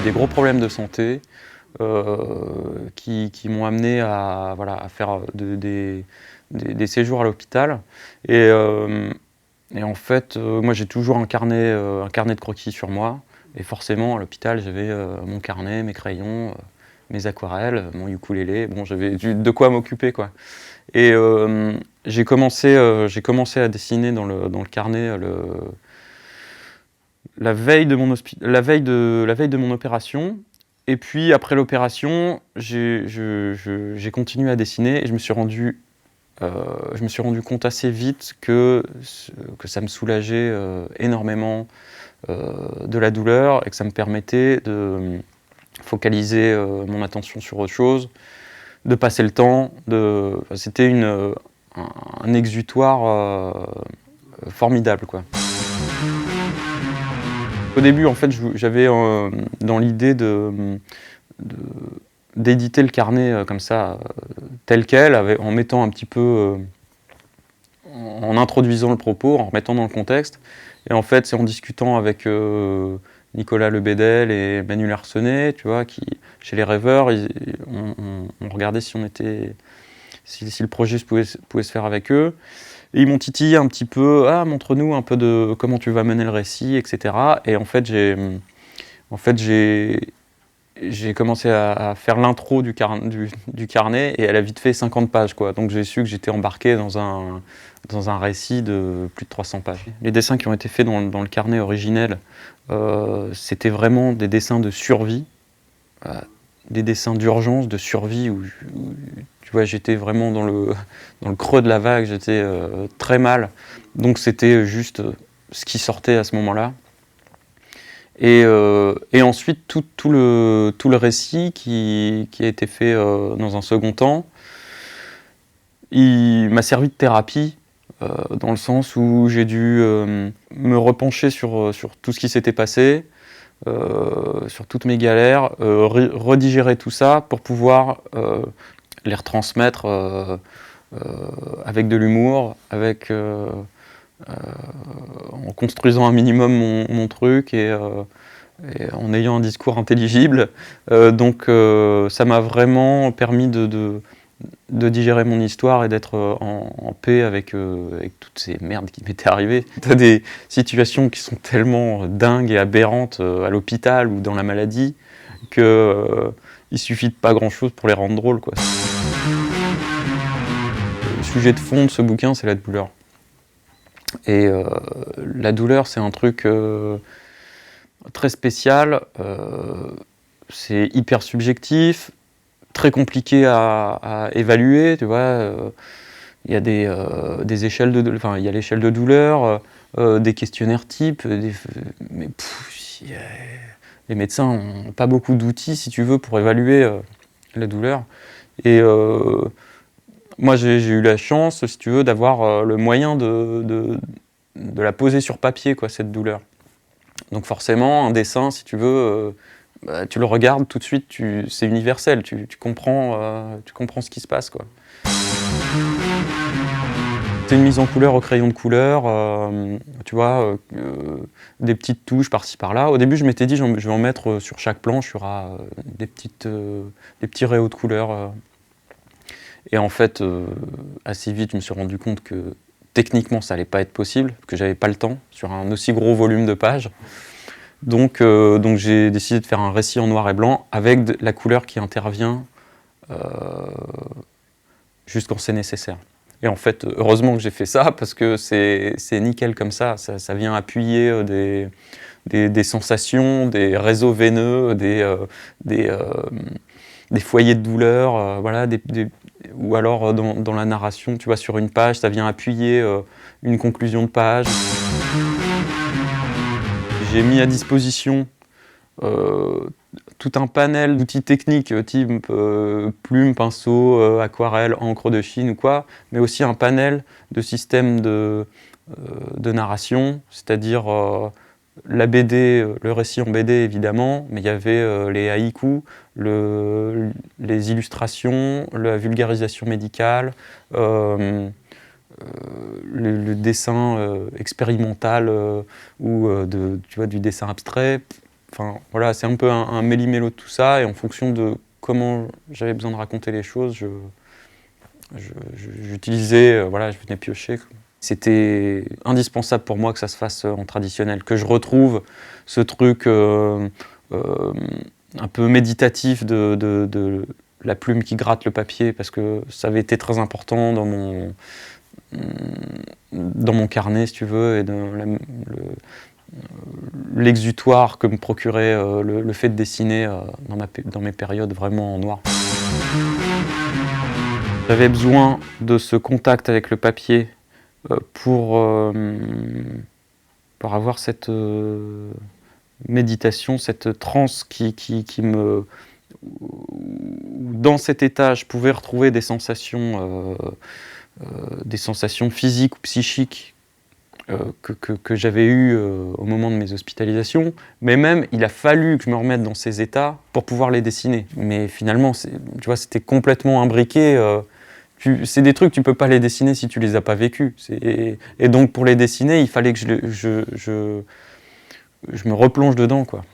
des gros problèmes de santé qui m'ont amené à, voilà, à faire des séjours à l'hôpital. Et en fait, moi j'ai toujours un carnet de croquis sur moi. Et forcément, à l'hôpital, j'avais mon carnet, mes crayons, mes aquarelles, mon ukulélé. Bon, j'avais de quoi m'occuper, quoi. Et j'ai commencé à dessiner dans le carnet la veille de mon opération. Et puis après l'opération, j'ai continué à dessiner et je me suis rendu compte assez vite que ça me soulageait énormément de la douleur et que ça me permettait de focaliser mon attention sur autre chose, de passer le temps. C'était un exutoire formidable, quoi. Au début, en fait, j'avais dans l'idée d'éditer le carnet comme ça, tel quel, en mettant un petit peu, en introduisant le propos, en remettant dans le contexte. Et en fait, c'est en discutant avec Nicolas Lebedel et Manuel Arsenet, tu vois, chez les Rêveurs, on regardait si le projet pouvait se faire avec eux. Et ils m'ont titillé un petit peu, montre-nous un peu de comment tu vas mener le récit, etc. Et en fait, j'ai commencé à faire l'intro du carnet et elle a vite fait 50 pages, quoi. Donc j'ai su que j'étais embarqué dans un récit de plus de 300 pages. Les dessins qui ont été faits dans le carnet originel, c'était vraiment des dessins de survie, des dessins d'urgence, de survie, où tu vois, j'étais vraiment dans le creux de la vague, j'étais très mal. Donc c'était juste ce qui sortait à ce moment-là. Et ensuite, tout le récit qui a été fait dans un second temps, il m'a servi de thérapie, dans le sens où j'ai dû me repencher sur tout ce qui s'était passé, sur toutes mes galères, redigérer tout ça pour pouvoir les retransmettre avec de l'humour, en construisant un minimum mon truc et en ayant un discours intelligible. Donc ça m'a vraiment permis de digérer mon histoire et d'être en paix avec toutes ces merdes qui m'étaient arrivées. T'as des situations qui sont tellement dingues et aberrantes à l'hôpital ou dans la maladie qu'il suffit de pas grand-chose pour les rendre drôles, quoi. Le sujet de fond de ce bouquin, c'est la douleur. Et la douleur, c'est un truc très spécial, c'est hyper subjectif, très compliqué à évaluer, tu vois. Il y a des échelles il y a l'échelle de douleur, des questionnaires types, mais les médecins n'ont pas beaucoup d'outils, si tu veux, pour évaluer la douleur. Et moi, j'ai eu la chance, si tu veux, d'avoir le moyen de la poser sur papier, quoi, cette douleur. Donc forcément, un dessin, si tu veux, tu le regardes tout de suite, c'est universel, tu comprends ce qui se passe, quoi. C'est une mise en couleur au crayon de couleur, tu vois, des petites touches par-ci par-là. Au début, je m'étais dit, je vais en mettre sur chaque planche, il y aura des petits rayons de couleur. Et en fait, assez vite, je me suis rendu compte que techniquement, ça allait pas être possible, que j'avais pas le temps sur un aussi gros volume de pages. Donc j'ai décidé de faire un récit en noir et blanc avec la couleur qui intervient juste quand c'est nécessaire. Et en fait, heureusement que j'ai fait ça, parce que c'est nickel comme ça vient appuyer des sensations, des réseaux veineux, des foyers de douleur, voilà, ou alors dans la narration, tu vois, sur une page, ça vient appuyer une conclusion de page. J'ai mis à disposition tout un panel d'outils techniques, type plume, pinceau, aquarelle, encre de Chine ou quoi, mais aussi un panel de systèmes de narration, c'est-à-dire la BD, le récit en BD évidemment, mais il y avait les haïkus, les illustrations, la vulgarisation médicale, le dessin expérimental ou tu vois, du dessin abstrait. Enfin, voilà, c'est un peu un méli-mélo de tout ça, et en fonction de comment j'avais besoin de raconter les choses, j'utilisais, voilà, je venais piocher. C'était indispensable pour moi que ça se fasse en traditionnel, que je retrouve ce truc un peu méditatif de la plume qui gratte le papier, parce que ça avait été très important dans mon carnet, si tu veux, et dans l'exutoire que me procurait le fait de dessiner dans mes périodes vraiment en noir. J'avais besoin de ce contact avec le papier pour avoir cette méditation, cette transe qui me... Dans cet état, je pouvais retrouver des sensations physiques ou psychiques que j'avais eues au moment de mes hospitalisations. Mais même, il a fallu que je me remette dans ces états pour pouvoir les dessiner. Mais finalement, tu vois, c'était complètement imbriqué. C'est des trucs, tu peux pas les dessiner si tu les as pas vécus. Et donc, pour les dessiner, il fallait que je me replonge dedans, quoi.